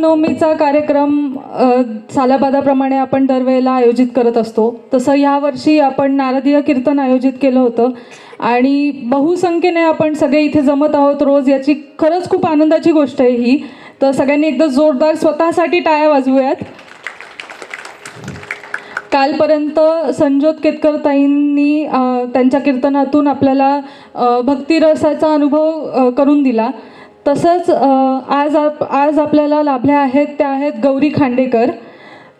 रामनवमीचा कार्यक्रम सालाबादाप्रमाणे आपण दरवेळेला आयोजित करत असतो, तसं यावर्षी आपण नारदीय कीर्तन आयोजित केलं होतं आणि बहुसंख्येने आपण सगळे इथे जमत आहोत रोज, याची खरंच खूप आनंदाची गोष्ट आहे ही. तर सगळ्यांनी एकदा जोरदार स्वतःसाठी टाळ्या वाजवूयात. कालपर्यंत संजोत केतकर ताईंनी त्यांच्या कीर्तनातून आपल्याला भक्तिरसाचा अनुभव करून दिला. तसंच आज आपल्याला लाभल्या आहेत त्या आहेत गौरी खांडेकर.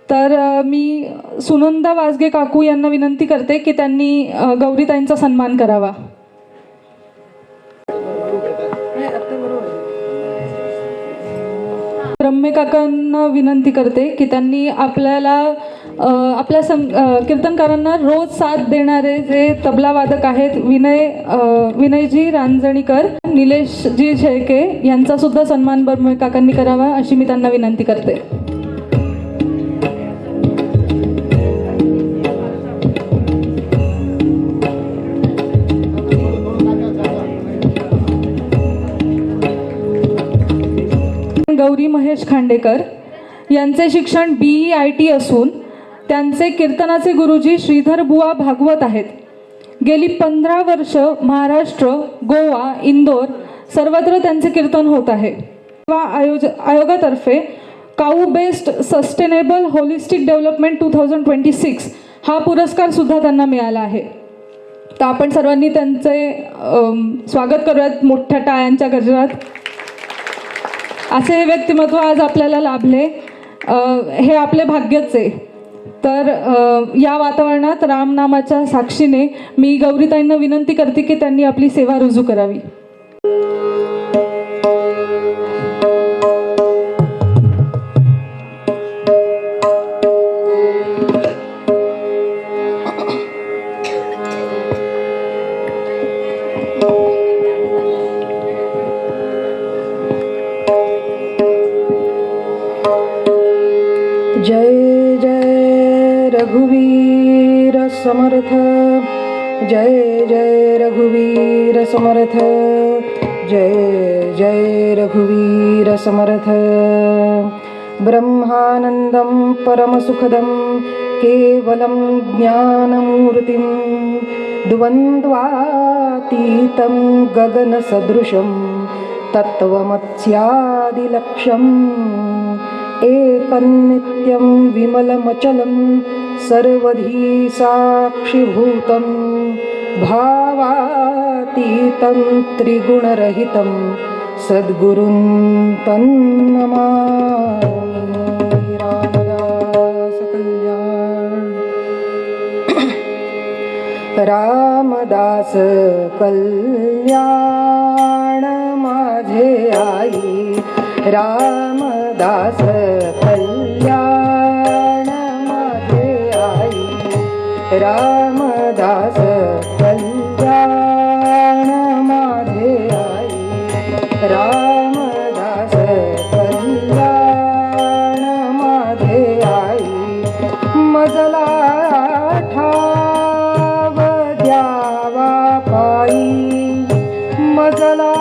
तर मी सुनंदा वाजगे काकू यांना विनंती करते की त्यांनी गौरीताईंचा सन्मान करावा. ब्रह्मे काकांना विनंती करते की त्यांनी आपल्या कीर्तनकारांना रोज साथ देणारे जे तबलावादक आहेत विनयजी रांजणीकर, निलेशजी शेळके यांचा सुद्धा सन्मान ब्रह्मे काकांनी करावा अशी मी त्यांना विनंती करते. गौरी महेश खांडेकर यांचे शिक्षण BEIT असून त्यांचे कीर्तनाचे गुरुजी श्रीधर बुवा भागवत आहेत. गेली 15 वर्ष महाराष्ट्र, गोवा, इंदोर सर्वत्र त्यांचे कीर्तन होत आहे. आयोगातर्फे काऊ बेस्ड सस्टेनेबल होलिस्टिक डेव्हलपमेंट 2026 हा पुरस्कार सुद्धा त्यांना मिळाला आहे. तर आपण सर्वांनी त्यांचे स्वागत करूयात मोठ्या टाळ्यांच्या गजरात. असे हे व्यक्तिमत्व आज आपल्याला लाभले, हे आपले भाग्यच आहे. तर या वातावरणात रामनामाच्या साक्षीने मी गौरीताईंना विनंती करते की त्यांनी आपली सेवा रुजू करावी. जय जय रघुवीर समर्थ, जय जय रघुवीर समर्थ, जय जय रघुवीर समर्थ. ब्रह्मानंदं परमसुखदं केवलं ज्ञानमूर्तिं द्वन्द्वातीतं गगनसदृशं तत्त्वमस्यादिलक्ष्यम् एकनित्यं विमलमचलं सर्वधी साक्षिभूतं भावातीतं त्रिगुणरहितं सद्गुरुं तन्नमामि. रामदास कल्याण, रामदास कल्याण माझे आई, रामदास कल्याण माझे आई, रामदास कल्याण माझे आई, रामदास कल्याण माझे आई. मजला ठाव द्यावा पायी, मजला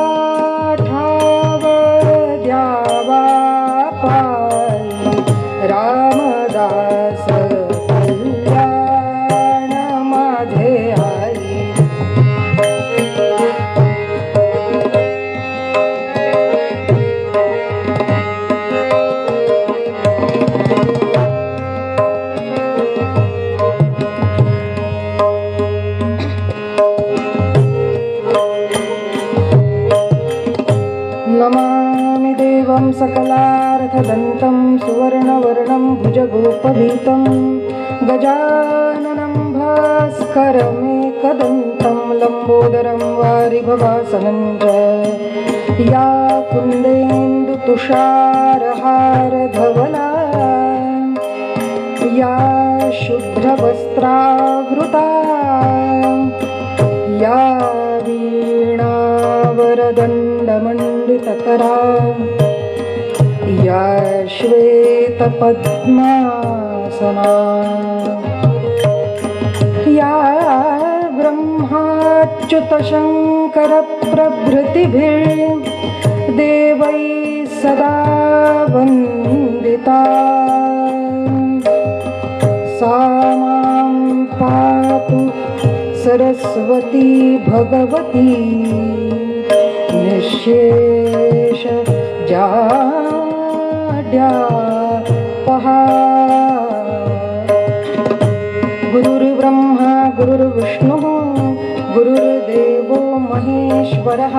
रामदास कल्याण माझे आई. नमामि देवं सकलार्थदन्तं सुवर्णवर्णं भुजगोपवीतं गजाननं भास्करमेकदन्तं लम्बोदरं वारिभवासनं च. या कुन्देन्दुतुषारहारधवला, या शुभ्रवस्त्रावृता, या वीणावरदण्डमण्डितकरा, या श्वेतपद्मासना, या ब्रह्माच्युतशङ्करप्रभृतिभिर्देवैः सदा वन्दिता. माता सा मां पातु सरस्वती भगवती निःशेष जाड्यापहा गुरुर्ब्रह्मा गुरुर्विष्णुः गुरुर्देवो महेश्वरः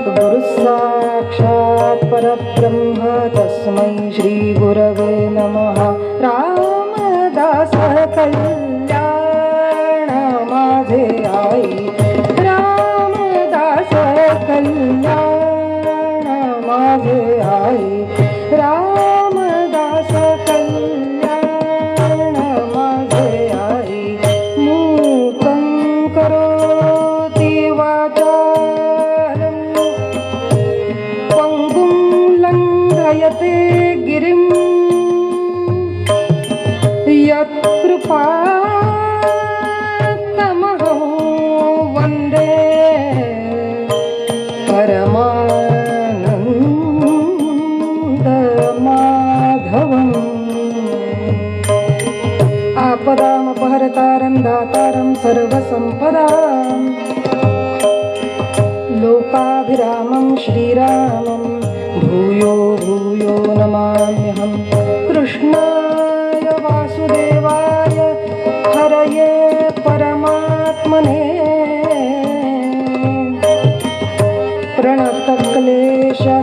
गुरुसाक्षात् परब्रह्म तस्मै श्रीगुरवे नमः रामदास कल्याण माझे आई रामदास कल्याण माझे आई रामदास कल्याण माझे आई मूकं करोति वाचालं पङ्गुं लङ्घयते गिरिं यत्कृपातमहं वन्दे परमानन्दमाधवम् आपदामपहर्तारं दातारं सर्वसम्पदां लोकाभिरामं श्रीरामं भूयो भूयो नमाम्यहं कृष्णाय वासुदेवाय हरये परमात्मने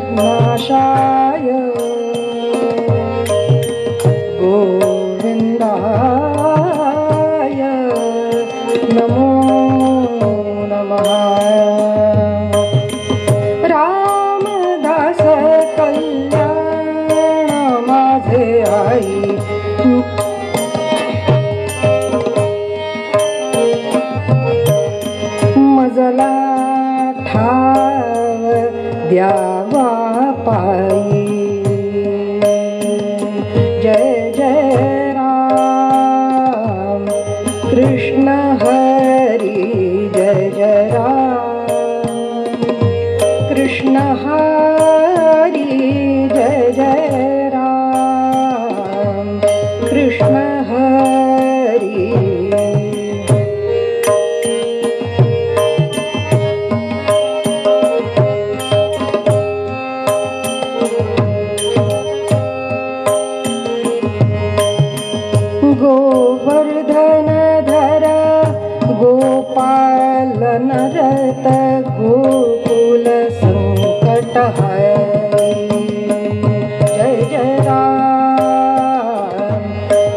प्रणतक्लेशनाशाय गोविन्दाय नमो नमः रामदास कल्याण माझे आई मजला ठाव द्यावा पायी जय जय राम कृष्ण हरी जय जय राम कृष्ण हरी जय जय राम कृष्ण हरी गोवर्धन धर गोपालन रत गोकुल संकट हरि जय जय राम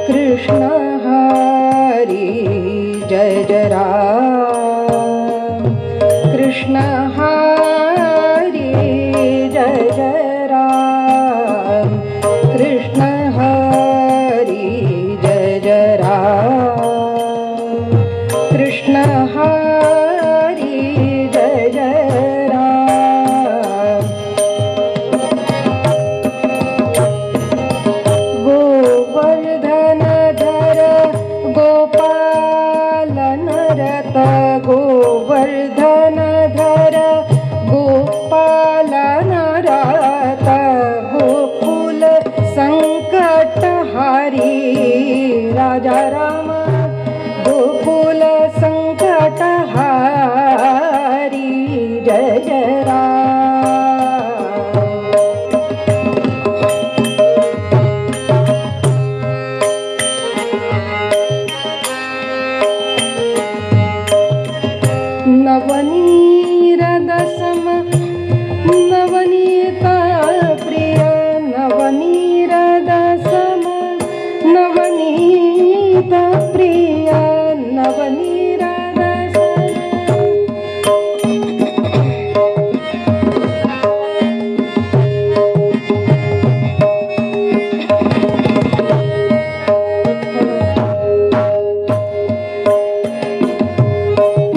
कृष्ण हरि जय जय राम कृष्ण हरि जय जय राम कृष्ण हरि जय जय राम कृष्ण हरि जय जय राम गोवर्धन धर गोपालन रत गोवर्धन धर गोपालन रत गोकुल संकट हरी राजा राम गोकुल संकट हरी जय जय राम नवनीरदसम नवनीता प्रिय नवनीरदसम नवनीता प्रिय नवनीरदसम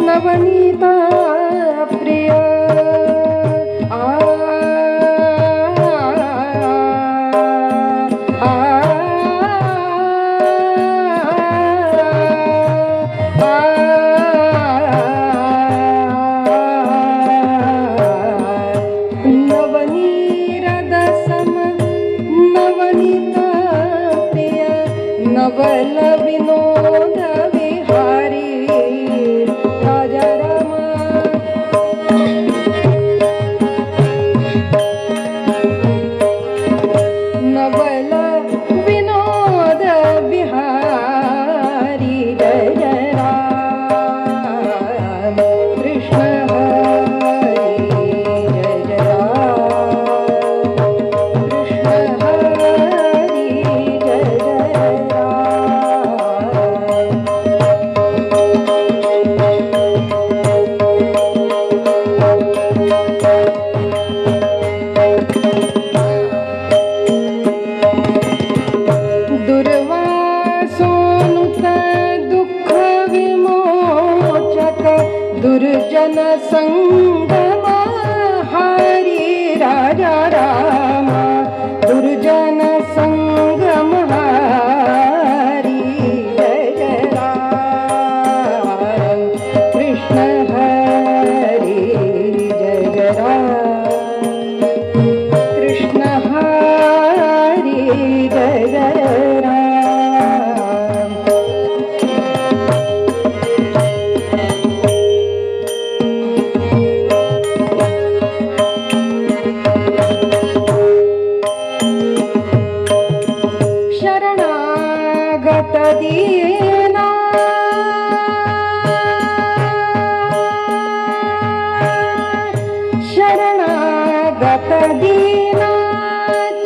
नवनीता प्रिय नवनीरदसम नवनीता नवल विनोद विहारी राजा रामा नवल विनोद विहारी जय जय राम कृष्ण हरी जय जय राम कृष्ण हरी जय जय राम दुर्वासोनुत दुःख विमोचक दुर्जन संगम हारी राजा राम दुर्जन संगम हारी जय जय राम कृष्ण हरी जय जय राम कृष्ण हरी जय जय राम शरणागत दीना शरणागत दीना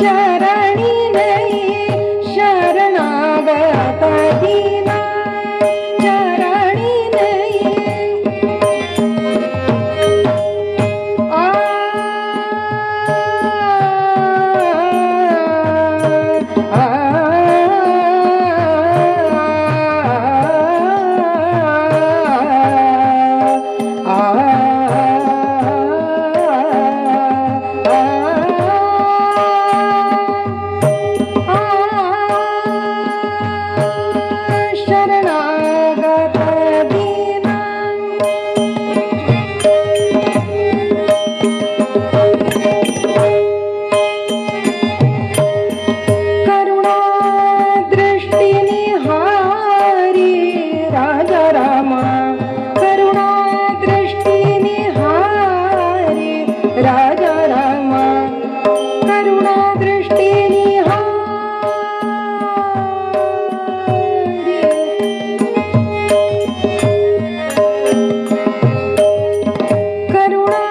चरणी नहीं शरणागत दीना चरणी नहीं आ शरणागत दीना करुणा दृष्टी निहारी राजा रामा करुणा दृष्टी निहारी राजा रामा करुणा दृष्टी निहारी करुणा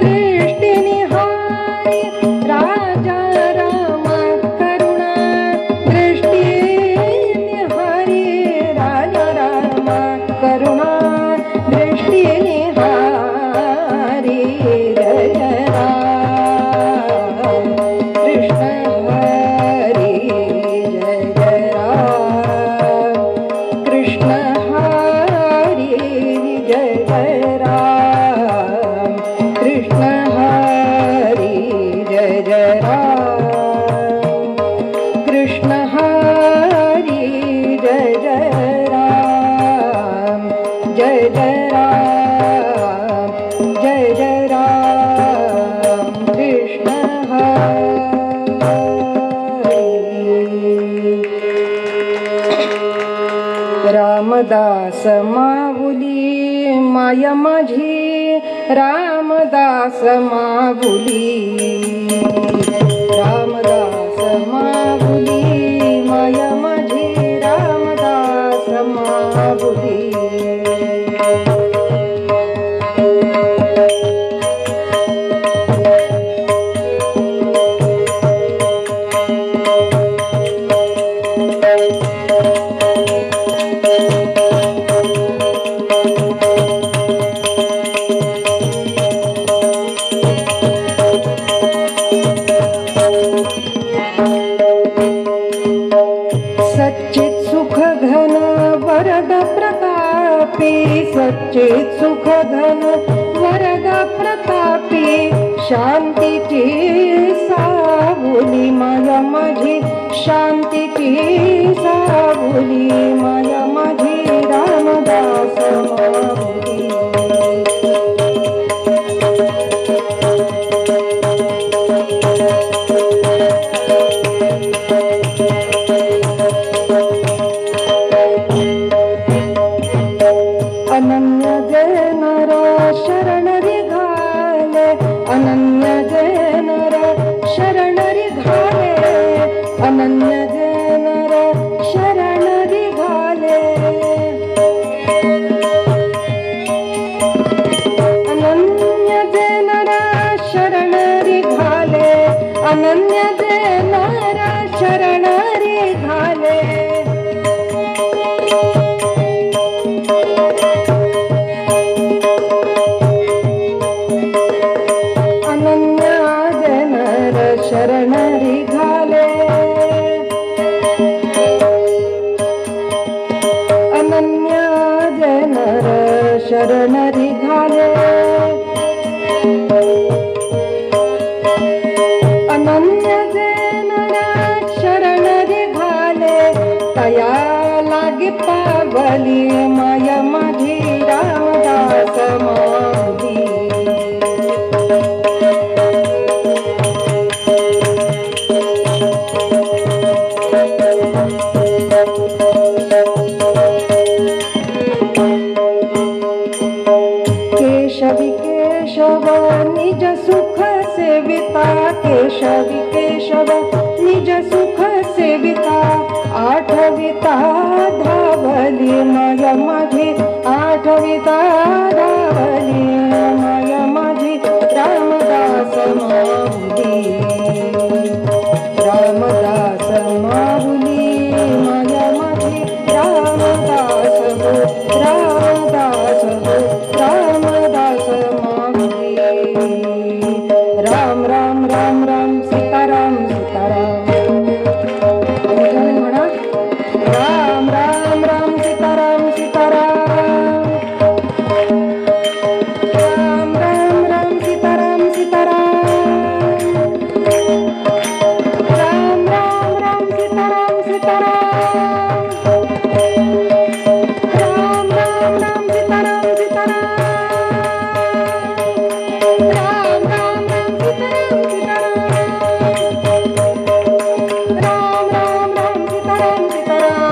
दृष्टी निहारी राजा रामा करुणा दृष्टी निहारी राजा रामा करुणा दृष्टी निहारी जय जय राम कृष्ण हरी जय जय राम कृष्ण हरी जय जय राम कृष्ण हरी जय जय राम कृष्ण हरी जय जय राम जय जय राम जय जय राम कृष्ण हरी रामदास माऊली माय माझी रामदास माऊली रामदास माऊली माय माझी रामदास माऊली सच्चित सुख घन वरद प्रतापी सच्चित सुख घन वरद प्रतापी शांतीची सावली माया माझी शांतीची सावली माया माझी रामदास माऊली तया लागी पावली माय माझी रामदास माऊली. केशवी केशव निज सुख सेविता, केशवी केशव निज सुख सेविता, आठविता धावली माय माझी, आठविता धावली माय माझी रामदास माऊली. रामदास माऊली माय माझी रामदास हो, रामदास हो, रामदास माऊली. राम राम राम राम सीताराम सीताराम. म्हणा राम राम राम सीताराम सीताराम. राम राम राम सीताराम सीताराम. राम राम राम सीताराम सीताराम. राम राम राम सीताराम सीताराम. राम राम राम सीताराम सीताराम. राम राम राम सीताराम सीताराम.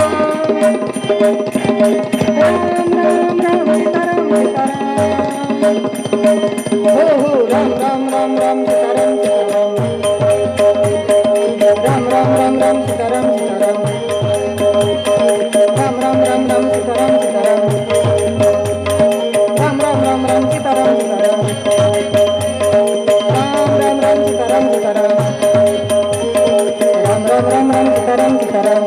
राम राम राम सीताराम सीताराम. हो हो राम राम राम राम सीताराम सीताराम. राम राम राम राम सीताराम सीताराम. राम राम राम राम सीताराम सीताराम. राम राम राम राम सीताराम सीताराम. राम राम राम सीताराम सीताराम. राम राम राम राम सीताराम सीताराम.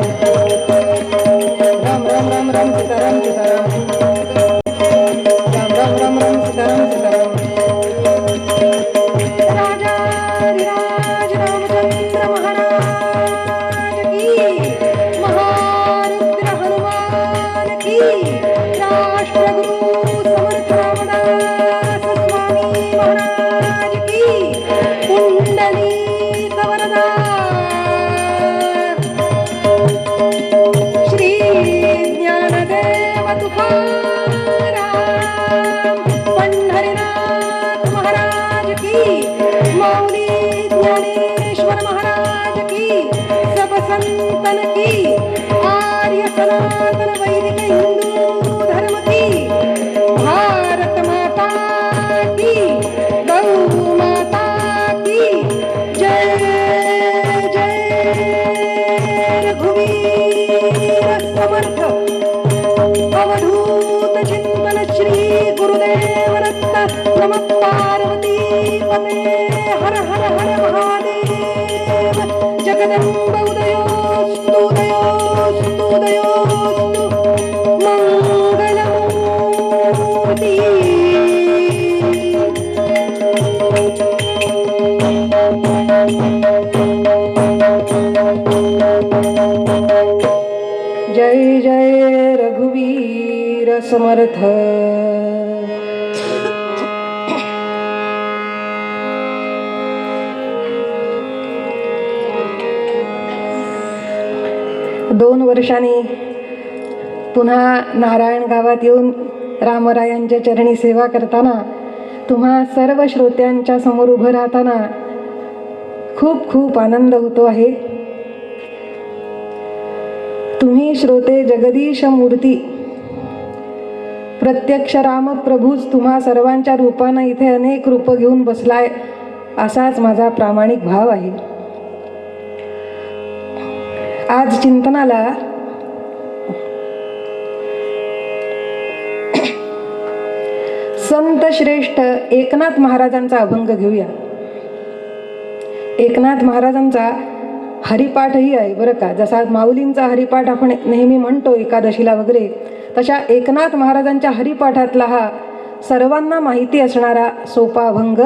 राम राम राम राम सीताराम सीताराम. राम राम राम राम सीताराम सीताराम. राजाधिराज रामचंद्र महाराज की, महारुद्र हनुमान की, राष्ट्रगुरु समर्थ रामदास स्वामी महाराज की, पुंडलिक वरदा श्री ज्ञानदेव तुकाराम पंढरीनाथ महाराज की, मौली ज्ञानेश्वर महाराज की, सब संतन की, आर्य सनातन वैदिक हिंदू धर्म की, भारत माता की, गौ माता की जय. जय रघुवीर समर्थ. अवधूत चिंतन श्री गुरुदेव रत्न. नमः पार्वती पते. हर हर हर महादेव. जगदंब उदयोस्तु उदयोस्तु उदयोस्तु. मंगलमूर्ती. जय जय रघुवीर समर्थ. दोन वर्षांनी पुन्हा नारायण गावात येऊन रामरायांच्या चरणी सेवा करताना, तुम्हा सर्व श्रोत्यांच्या समोर उभं राहताना खूप खूप आनंद होतो आहे. तुम्ही श्रोते जगदीश मूर्ती, प्रत्यक्ष राम प्रभूच तुम्हा सर्वांच्या रूपानं इथे अनेक रूप घेऊन बसलाय, असाच माझा प्रामाणिक भाव आहे. आज चिंतनाला संत श्रेष्ठ एकनाथ महाराजांचा अभंग घेऊया. एकनाथ महाराजांचा हरिपाठही आहे बरं का. जसा माऊलींचा हरिपाठ आपण नेहमी म्हणतो एकादशीला वगैरे, तशा एकनाथ महाराजांच्या हरिपाठातला हा सर्वांना माहिती असणारा सोपा अभंग.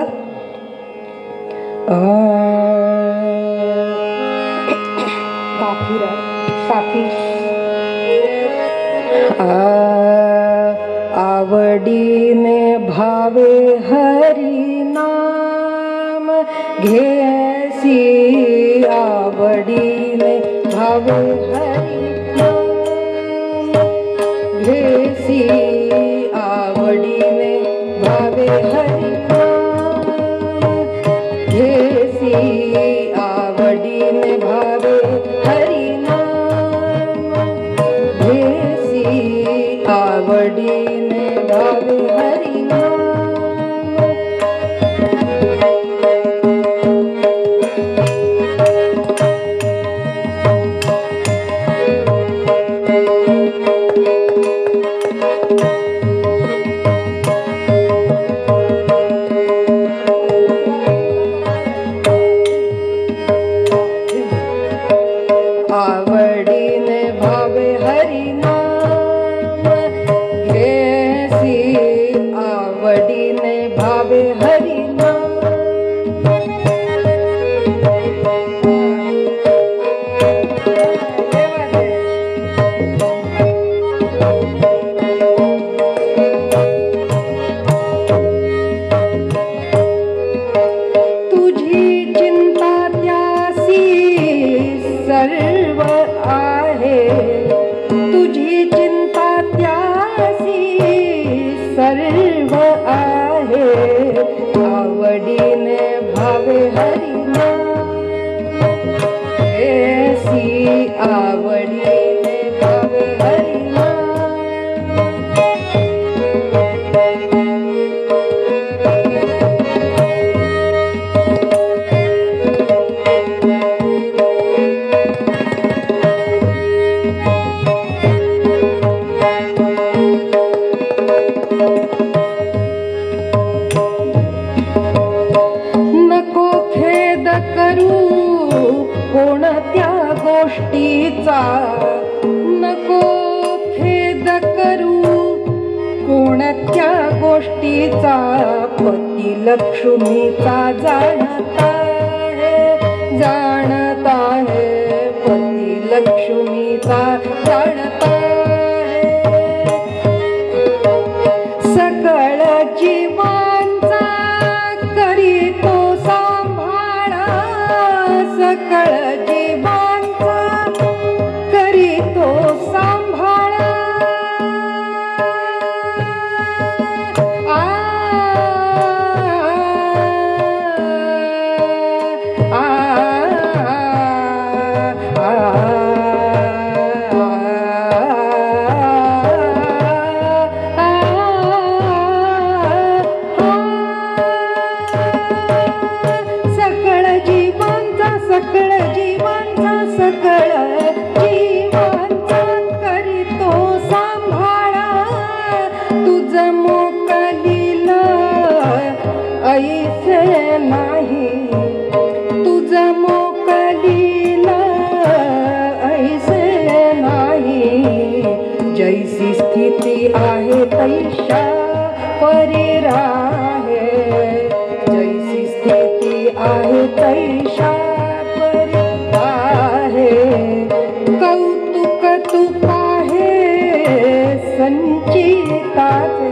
आवडीने भावे हरी नाम घेसी, आवडीने भावे हरी नाम घेसी आवडीने भावे हरिनाम घेसी आवडीने भावे हरिनाम घेसी आवडीने भावे हरिनाम आवडीने भावे हरिनाम घेसी आवडीने भावे हरिनाम तुझी चिंता त्यासी सर्व आहे तुझी चिंता त्यासी सर्व आहे आवडीने भावे हरिनाम घेसी आवडीने भावे हरिनाम नको खेद करू कोणत्या गोष्टीचा नको खेद करू कोणत्या गोष्टीचा पती लक्ष्मीचा जाणता आहे पती लक्ष्मीचा जाणता आहे सकळ जीवांचा करीतो सांभाळा सकळ जीवांचा करीतो सांभाळा आ, आ, आ, सकळ जीवांचा सकळ जीवांचा सकळ जीवांचा करीतो सांभाळा तुझ मोकलील ऐसे नाही तुझ मोकलील ऐसे नाही जैसी स्थिती आहे तैशा परी राहे जैसी स्थिती आहे तैशा परी आहे कौतुक तू पाहे संचिताचे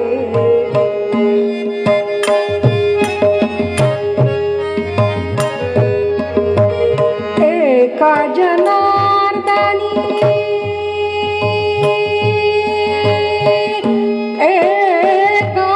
एका जनार्दनी एका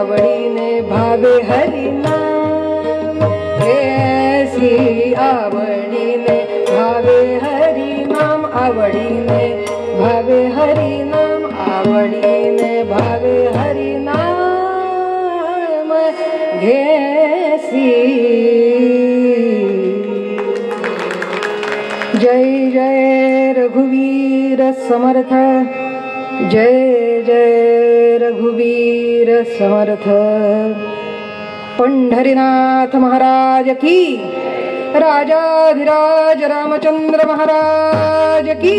आवडीने भावे हरिनाम घेसी आवडीने भावे हरिनाम आवडीने भावे हरिनाम आवडीने भावे हरिनाम घेसी. जय जय रघुवीर समर्थ जय जय रघुवीर समर्थ. पंढरीनाथ महाराज की, राजाधिराज रामचंद्र महाराज की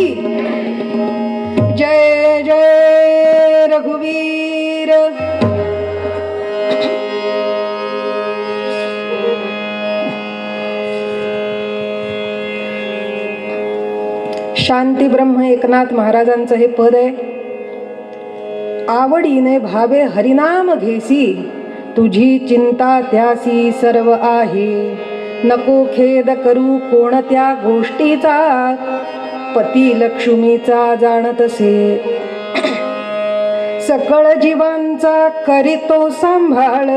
जय जय रघुवीर. शांती ब्रह्म एकनाथ महाराजांचं हे पद आहे. आवडीने भावे हरिनाम घेसी तुझी चिंता त्यासी सर्व आहे. नको खेद करू कोणत्या गोष्टीचा पती लक्ष्मीचा जाणतसे. सकळ जीवांचा करीतो सांभाळ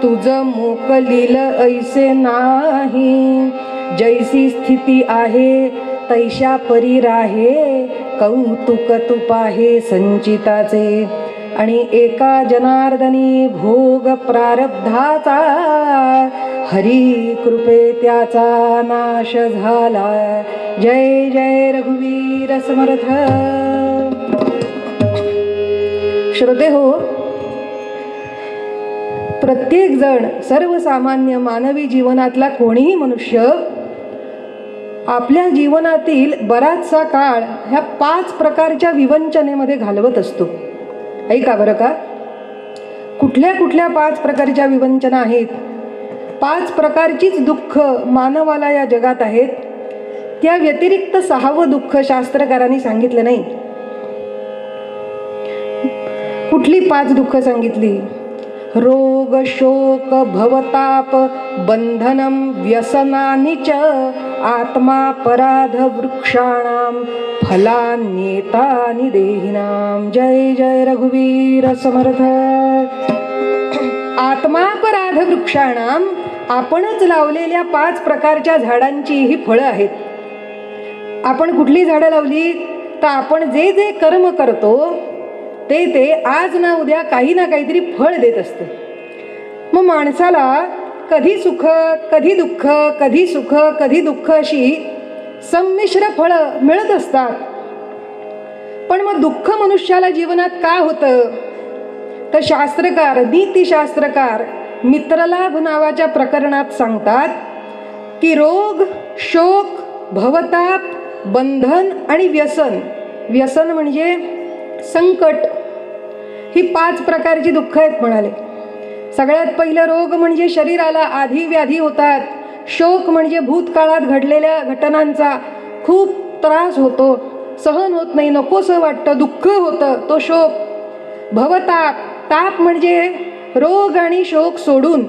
तुझ मोकलील ऐसे नाही. जैसी स्थिती आहे तैशा परी राहे कौतुक तुपाहे संचिताचे. आणि एका जनार्दनी भोग प्रारब्धाचा हरी कृपे त्याचा नाश झाला. जय जय रघुवीर समर्थ. श्रोते हो, प्रत्येक जण सर्वसामान्य मानवी जीवनातला कोणीही मनुष्य आपल्या जीवनातील बराचसा काळ ह्या 5 प्रकारच्या विवंचनेमध्ये घालवत असतो. ऐका बरं का, कुठल्या कुठल्या 5 प्रकारच्या विवंचना आहेत. 5 प्रकारचीच दुःख मानवाला या जगात आहेत. त्या व्यतिरिक्त 6वं दुःख शास्त्रकारांनी सांगितलं नाही. कुठली 5 दुःख सांगितली? रोग शोक भवताप बंधनम व्यसनानि च आत्मापराध वृक्षाणाम फलान्येतानि देहिनाम. जय जय रघुवीर समर्थ. आत्मापराध वृक्षाणाम, आपणच लावलेल्या 5 प्रकारच्या झाडांची ही फळं आहेत. आपण कुठली झाडं लावली तर आपण जे जे कर्म करतो ते आज ना उद्या काही ना काहीतरी फळ देत असते. मग माणसाला कधी सुख कधी दुःख, कधी सुख कधी दुःख अशी संमिश्र फळं मिळत असतात. पण मग दुःख मनुष्याला जीवनात का होतं तर शास्त्रकार, नीतिशास्त्रकार मित्रलाभ नावाच्या प्रकरणात सांगतात की रोग शोक भवताप बंधन आणि व्यसन. व्यसन म्हणजे संकट. ही 5 प्रकारची दुःख आहेत म्हणाले. सगळ्यात पहिलं रोग म्हणजे शरीराला आधी व्याधी होतात. शोक म्हणजे भूतकाळात घडलेल्या घटनांचा खूप त्रास होतो, सहन होत नाही, नकोसं वाटतं, दुःख होतं, तो शोक. भवताप, ताप म्हणजे रोग आणि शोक सोडून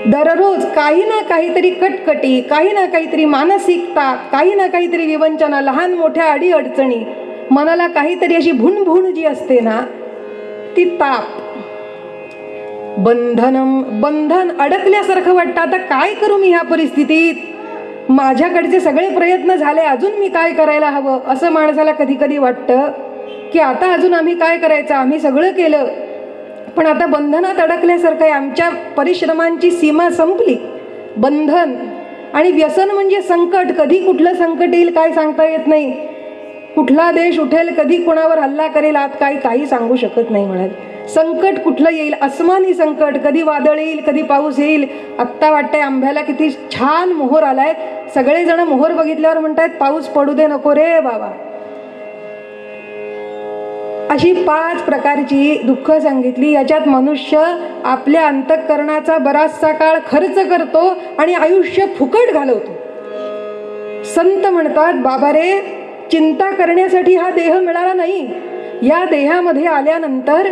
दररोज काही ना काहीतरी कटकटी, काही ना काहीतरी मानसिकता, काही ना काहीतरी विवंचना, लहान मोठ्या अडी अडचणी, मनाला काहीतरी अशी भुणभुण जी असते ना ती ताप. बंधनम, बंधन, अडकल्यासारखं वाटतं. आता काय करू मी ह्या परिस्थितीत, माझ्याकडचे सगळे प्रयत्न झाले, अजून मी काय करायला हवं असं माणसाला कधी कधी वाटतं की आता अजून आम्ही काय करायचं, आम्ही सगळं केलं पण आता बंधनात अडकल्यासारखं आहे, आमच्या परिश्रमांची सीमा संपली. बंधन. आणि व्यसन म्हणजे संकट. कधी कुठलं संकट येईल काय सांगता येत नाही. कुठला देश उठेल, कधी कोणावर हल्ला करेल, आत काही सांगू शकत नाही म्हणाल. संकट कुठलं येईल, अस्मानी संकट, कधी वादळ येईल, कधी पाऊस येईल. आत्ता वाटतंय आंब्याला किती छान मोहर आलाय, सगळेजण मोहर बघितल्यावर म्हणतायत पाऊस पडू दे नको रे बाबा. अशी 5 प्रकारची दुःख सांगितली. याच्यात मनुष्य आपल्या अंतःकरणाचा बराचसा काळ खर्च करतो आणि आयुष्य फुकट घालवतो. संत म्हणतात बाबा रे, चिंता करण्यासाठी हा देह मिळाला नाही. या देहामध्ये आल्यानंतर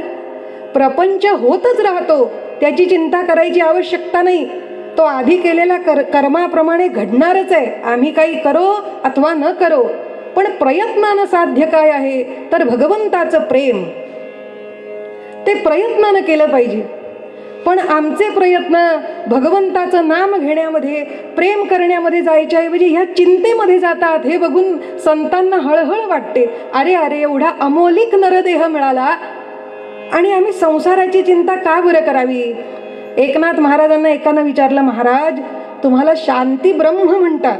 प्रपंच होतच राहतो, त्याची चिंता करायची आवश्यकता नाही. तो आधी केलेल्या कर्माप्रमाणे घडणारच आहे. आम्ही काही करो अथवा न करो, पण प्रयत्नानं साध्य काय आहे तर भगवंताचं प्रेम. ते प्रयत्नानं केलं पाहिजे. पण आमचे प्रयत्न भगवंताचं नाम घेण्यामध्ये, प्रेम करण्यामध्ये जायच्याऐवजी ह्या चिंतेमध्ये जातात. हे बघून संतांना हळहळ वाटते. अरे अरे, एवढा अमोलिक नरदेह मिळाला आणि आम्ही संसाराची चिंता का बरं करावी. एकनाथ महाराजांना एकानं विचारलं, महाराज तुम्हाला शांती ब्रह्म म्हणतात,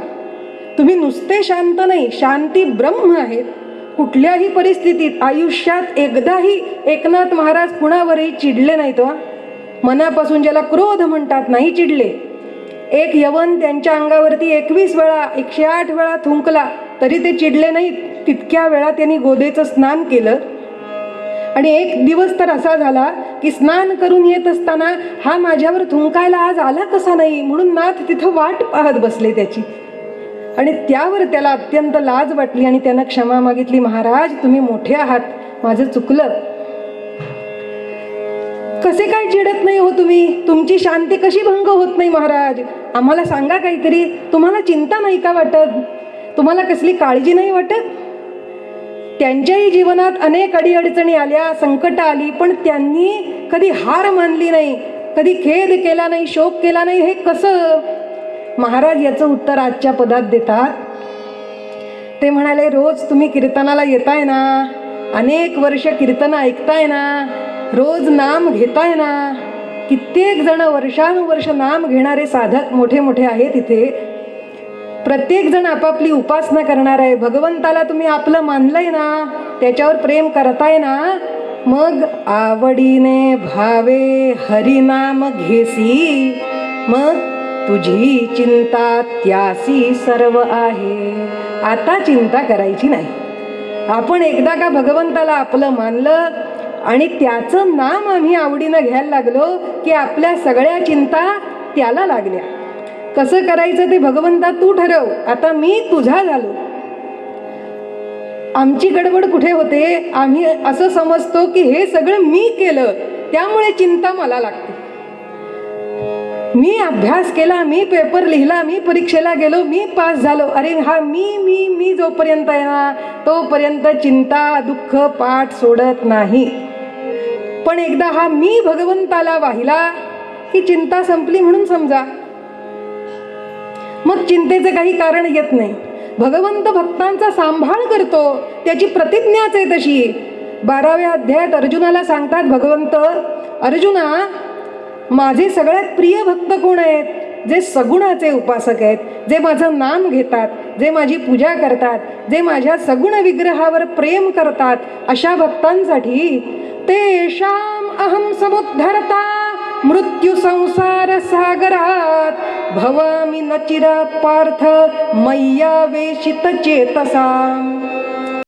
तुम्ही नुसते शांत नाही, शांती ब्रह्म आहेत. कुठल्याही परिस्थितीत आयुष्यात एकदाही एकनाथ महाराज कुणावरही चिडले नाहीत. मनापासून, ज्याला क्रोध म्हणतात, नाही चिडले. एक यवन त्यांच्या अंगावरती 21 वेळा 108 वेळा थुंकला तरी ते चिडले नाही. तितक्या वेळा त्यांनी गोदेचं स्नान केलं. आणि एक दिवस तर असा झाला की स्नान करून येत असताना हा माझ्यावर थुंकायला आज आला कसा नाही म्हणून नाथ तिथं वाट पाहत बसले त्याची. आणि त्यावर त्याला अत्यंत लाज वाटली आणि त्यानं क्षमा मागितली. महाराज तुम्ही मोठे आहात, माझं चुकलं. कसे काय चिडत नाही हो तुम्ही, तुमची शांती कशी भंग होत नाही महाराज, आम्हाला सांगा काहीतरी. तुम्हाला चिंता नाही का वाटत, तुम्हाला कसली काळजी नाही वाटत. त्यांच्याही जीवनात अनेक अडीअडचणी आल्या, संकट आली, पण त्यांनी कधी हार मानली नाही, कधी खेद केला नाही, शोक केला नाही. हे कसं. महाराज याचं उत्तर आजच्या पदात देतात. ते म्हणाले, रोज तुम्ही कीर्तनाला येताय ना, अनेक वर्ष कीर्तन ऐकताय ना, रोज नाम घेताय ना. कित्येक जण वर्षानुवर्ष नाम घेणारे साधक मोठे मोठे आहेत इथे. प्रत्येक जण आपापली उपासना करणार आहे. भगवंताला तुम्ही आपलं मानलंय ना, त्याच्यावर प्रेम करताय ना, मग आवडीने भावे हरिनाम घेसी, मग तुझी चिंता त्यासी सर्व आहे. आता चिंता करायची नाही. आपण एकदा का भगवंताला आपलं मानलं आणि त्याचं नाम आम्ही आवडीनं घ्यायला लागलो की आपल्या सगळ्या चिंता त्याला लागल्या. कसं करायचं ते भगवंता तू ठरव, आता मी तुझा झालो. आमची गडबड कुठे होते, आम्ही असं समजतो की हे सगळं मी केलं त्यामुळे चिंता मला लागते. मी अभ्यास केला, मी पेपर लिहिला, मी परीक्षेला गेलो, मी पास झालो. अरे हा मी मी मी जोपर्यंत आहे ना तोपर्यंत चिंता दुःख पाठ सोडत नाही. पण एकदा हा मी भगवंताला वाहिला की चिंता संपली म्हणून समजा. मग चिंतेचे काही कारण येत नाही. भगवंत भक्तांचा सांभाळ करतो, त्याची प्रतिज्ञाच आहे तशी. 12व्या अध्यायात अर्जुनाला सांगतात भगवंत, अर्जुना माझे सगळ्यात प्रिय भक्त कोण आहेत, जे सगुणाचे उपासक आहेत, जे माझं नाम घेतात, जे माझी पूजा करतात, जे माझ्या सगुण विग्रहावर प्रेम करतात. अशा भक्तांसाठी तेषाम अहम समुद्धरता मृत्यू संसार सागरात भवामी न चिरात पार्थ मय्यावेशित चेतसा.